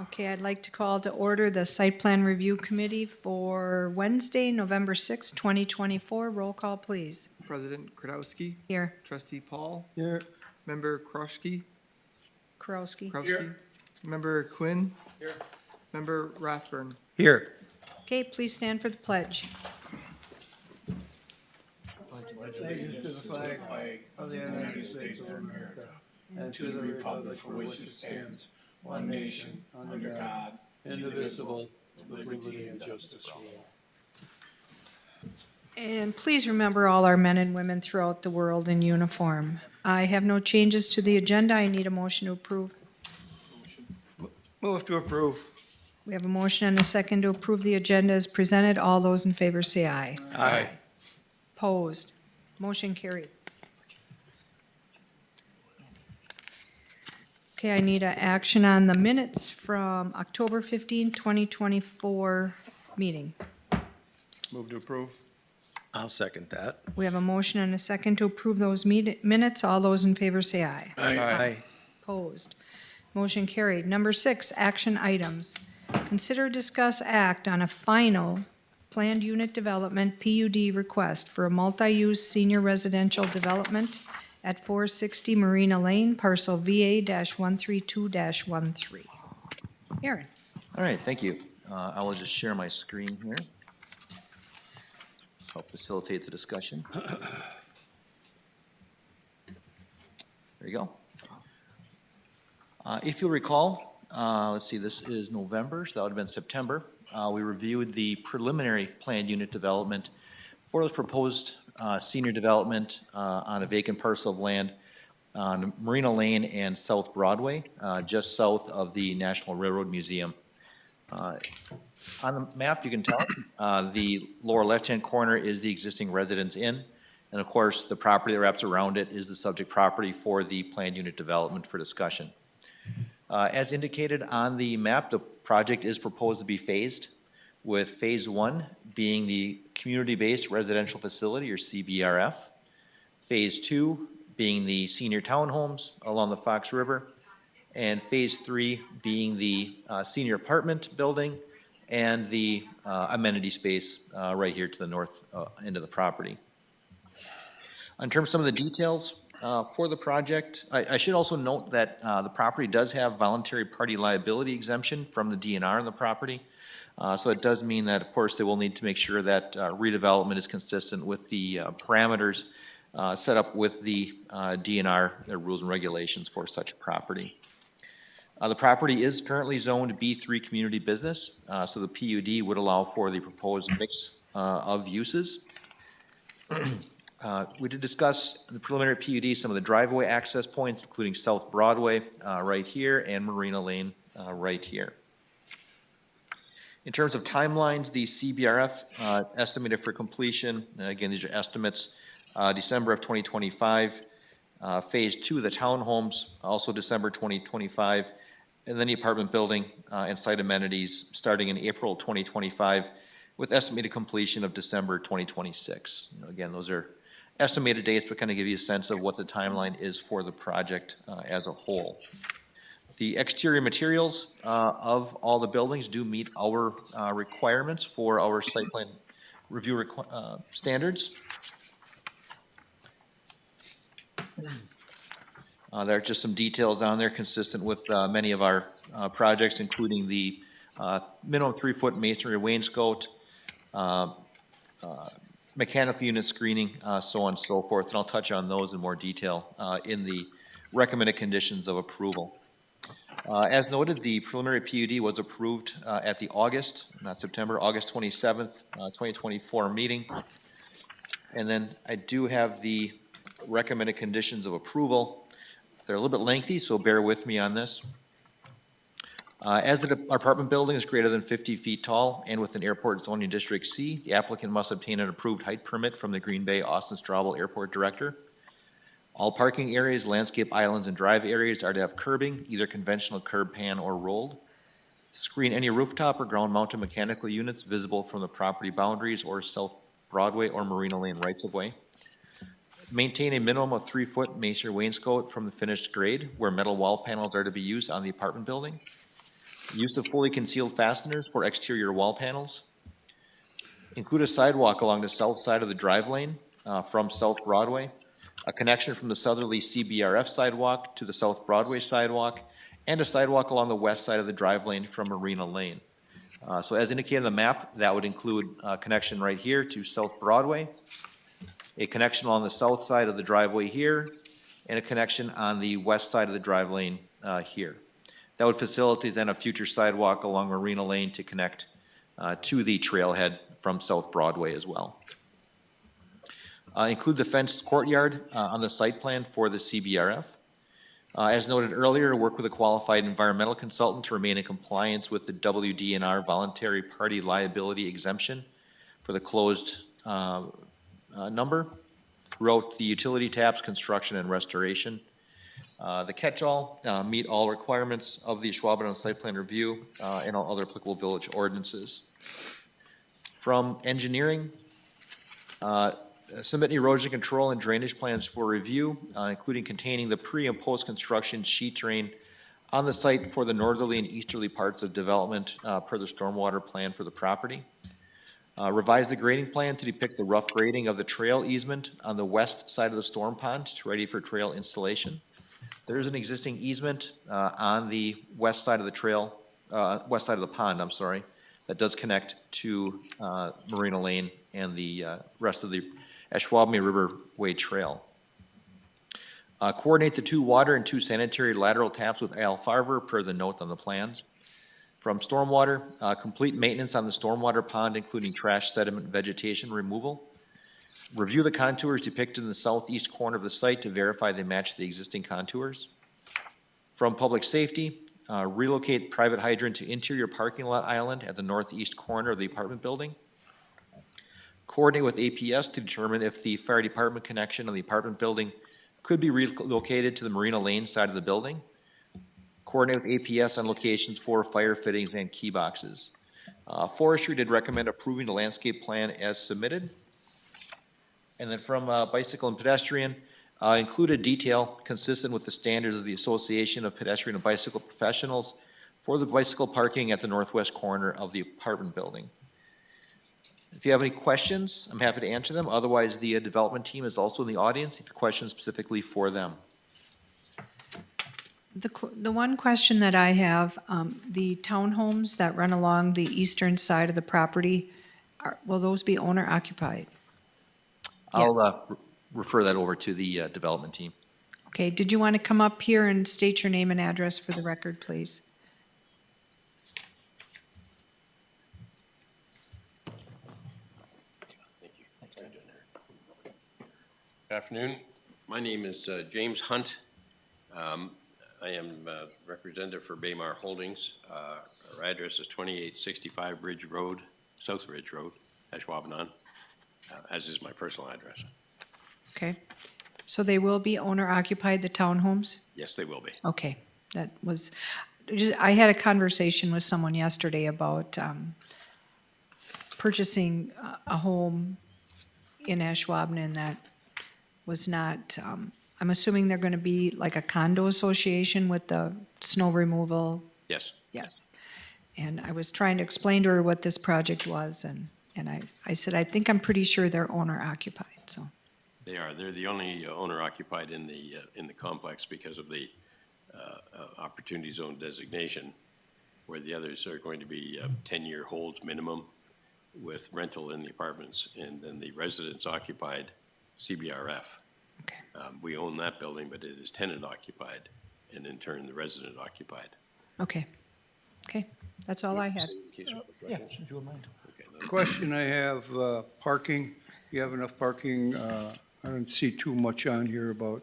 Okay, I'd like to call to order the Site Plan Review Committee for Wednesday, November 6, 2024. Roll call, please. President Kradowski, Here, Trustee Paul, Here. Member Kroschke, Kurowski. Member Quinn, Member Rathburn. Here. Okay, please stand for the pledge. Allegiance to the flag of the United States of America and to the republic for which it stands, one nation, under God, indivisible, with liberty and justice for all. And please remember all our men and women throughout the world in uniform. I have no changes to the agenda. I need a motion to approve. Move to approve. We have a motion and a second to approve the agenda as presented. All those in favor say aye. Aye. Opposed? Motion carried. Okay, I need an action on the minutes from October 15, 2024 meeting. Move to approve. I'll second that. We have a motion and a second to approve those minutes. All those in favor say aye. Aye. Opposed? Motion carried. Number 6, action items. Consider, discuss, act on a final planned unit development PUD request for a multi-use senior residential development at 460 Marina Lane, parcel VA-132-13. Aaron. All right, thank you. I will just share my screen here. Help facilitate the discussion. There you go. If you'll recall, let's see, this is November, so that would have been September. We reviewed the preliminary planned unit development for this proposed senior development on a vacant parcel of land on Marina Lane and South Broadway, just south of the National Railroad Museum. On the map, you can tell the lower left-hand corner is the existing Residence Inn, and of course, the property that wraps around it is the subject property for the planned unit development for discussion. As indicated on the map, the project is proposed to be phased, with phase 1 being the community-based residential facility, or CBRF. Phase 2 being the senior townhomes along the Fox River, and phase 3 being the senior apartment building and the amenity space right here to the north end of the property. In terms of some of the details for the project, I should also note that the property does have voluntary party liability exemption from the DNR on the property. So it does mean that, of course, they will need to make sure that redevelopment is consistent with the parameters set up with the DNR, their rules and regulations for such property. The property is currently zoned B3 community business, so the PUD would allow for the proposed mix of uses. We did discuss the preliminary PUD, some of the driveway access points, including South Broadway right here and Marina Lane right here. In terms of timelines, the CBRF estimated for completion, again, these are estimates, December of 2025. Phase 2, the townhomes, also December 2025. And then the apartment building and site amenities starting in April 2025 with estimated completion of December 2026. Again, those are estimated dates, but kind of give you a sense of what the timeline is for the project as a whole. The exterior materials of all the buildings do meet our requirements for our site plan review standards. There are just some details on there consistent with many of our projects, including the minimum 3-foot masonry wainscot, mechanical unit screening, so on and so forth. And I'll touch on those in more detail in the recommended conditions of approval. As noted, the preliminary PUD was approved at the August 27th, 2024 meeting. And then I do have the recommended conditions of approval. They're a little bit lengthy, so bear with me on this. As the apartment building is greater than 50 feet tall and with an airport zoning district C, the applicant must obtain an approved height permit from the Green Bay Austin Straubel Airport Director. All parking areas, landscape islands, and drive areas are to have curbing, either conventional curb, pan, or rolled. Screen any rooftop or ground-mounted mechanical units visible from the property boundaries or South Broadway or Marina Lane rights-of-way. Maintain a minimum of 3-foot masonry wainscot from the finished grade where metal wall panels are to be used on the apartment building. use of fully concealed fasteners for exterior wall panels, include a sidewalk along the south side of the drive lane from South Broadway, a connection from the southerly CBRF sidewalk to the South Broadway sidewalk, and a sidewalk along the west side of the drive lane from Marina Lane. So as indicated on the map, that would include a connection right here to South Broadway, a connection along the south side of the driveway here, and a connection on the west side of the drive lane here. That would facilitate then a future sidewalk along Marina Lane to connect to the trailhead from South Broadway as well. Include the fenced courtyard on the site plan for the CBRF. As noted earlier, work with a qualified environmental consultant to remain in compliance with the WDNR voluntary party liability exemption for the closed number throughout the utility taps, construction, and restoration. The catch-all meet all requirements of the Ashwaubenon site plan review and all other applicable village ordinances. From engineering, submit erosion control and drainage plans for review, including containing the pre- and post-construction sheet drain on the site for the northerly and easterly parts of development per the stormwater plan for the property. Revise the grading plan to depict the rough grading of the trail easement on the west side of the storm pond to ready for trail installation. There is an existing easement on the west side of the trail, west side of the pond, I'm sorry, that does connect to Marina Lane and the rest of the Ashwaubenon Riverway Trail. Coordinate the 2 water and 2 sanitary lateral taps with Al Farver per the note on the plans. From stormwater, complete maintenance on the stormwater pond, including trash, sediment, vegetation removal. Review the contours depicted in the southeast corner of the site to verify they match the existing contours. From public safety, relocate private hydrant to interior parking lot island at the northeast corner of the apartment building. Coordinate with APS to determine if the fire department connection on the apartment building could be relocated to the Marina Lane side of the building. Coordinate with APS on locations for fire fittings and key boxes. Forestry did recommend approving the landscape plan as submitted. And then from bicycle and pedestrian, include a detail consistent with the standards of the Association of Pedestrian and Bicycle Professionals for the bicycle parking at the northwest corner of the apartment building. If you have any questions, I'm happy to answer them. Otherwise, the development team is also in the audience if you have questions specifically for them. The one question that I have, the townhomes that run along the eastern side of the property, will those be owner occupied? I'll refer that over to the development team. Okay, did you want to come up here and state your name and address for the record, please? Good afternoon. My name is James Hunt. I am representative for Baymar Holdings. Our address is 2865 Ridge Road, South Ridge Road, Ashwaubenon, as is my personal address. Okay, so they will be owner occupied, the townhomes? Yes, they will be. Okay, that was, I had a conversation with someone yesterday about purchasing a home in Ashwaubenon that was not, I'm assuming they're gonna be like a condo association with the snow removal? Yes. Yes. And I was trying to explain to her what this project was, and I said, I think I'm pretty sure they're owner occupied, so. They are. They're the only owner occupied in the complex because of the Opportunity Zone designation, where the others are going to be 10-year holds minimum with rental in the apartments, and then the residents occupied CBRF. Okay. We own that building, but it is tenant occupied, and in turn, the resident occupied. Okay, okay, that's all I had. If you would mind. Question I have, parking, you have enough parking, I don't see too much on here about,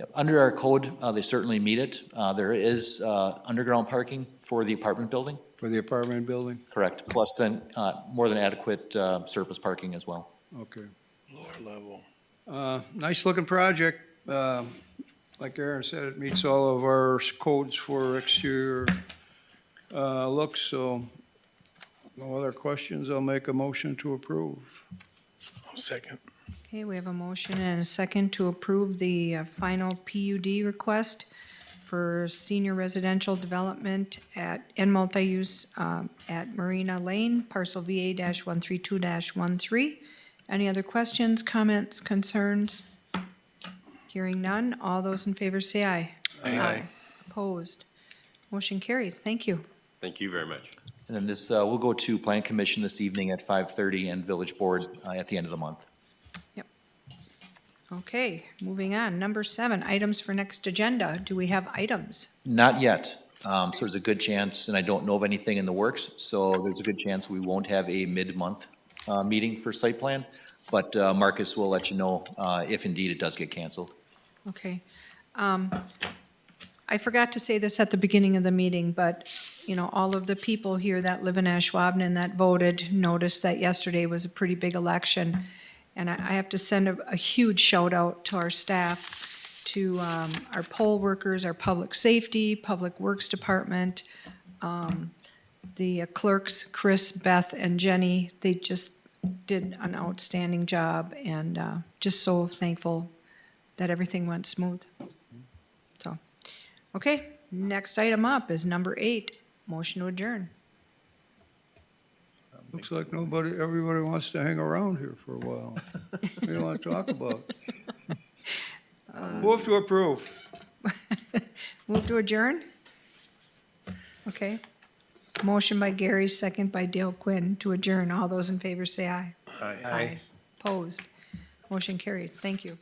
Yep, under our code, they certainly meet it. There is underground parking for the apartment building, for the apartment building? correct, plus then more than adequate surface parking as well. Okay. Lower level. Nice looking project. Like Aaron said, it meets all of our codes for exterior looks, so no other questions. I'll make a motion to approve. I'll second. Okay, we have a motion and a second to approve the final PUD request for senior residential development and multi-use at Marina Lane, parcel VA-132-13. Any other questions, comments, concerns? Hearing none, all those in favor say aye. Aye. Opposed? Motion carried. Thank you. Thank you very much. And then this, will go to Plan Commission this evening at 5:30 and Village Board at the end of the month. Okay, moving on. Number 7, items for next agenda. Do we have items? Not yet. So there's a good chance, and I don't know of anything in the works, so there's a good chance we won't have a mid-month meeting for site plan. But Marcus will let you know if indeed it does get canceled. Okay. I forgot to say this at the beginning of the meeting, but, you know, all of the people here that live in Ashwaubenon that voted noticed that yesterday was a pretty big election. And I have to send a huge shout out to our staff, to our poll workers, our public safety, public works department, the clerks, Chris, Beth, and Jenny. They just did an outstanding job, and just so thankful that everything went smooth. So, okay, next item up is number 8, motion to adjourn. Looks like everybody wants to hang around here for a while. What do you want to talk about? Move to approve. Move to adjourn? Okay. Motion by Gary, second by Dale Quinn to adjourn. All those in favor say aye. Aye. Aye. Opposed? Motion carried. Thank you.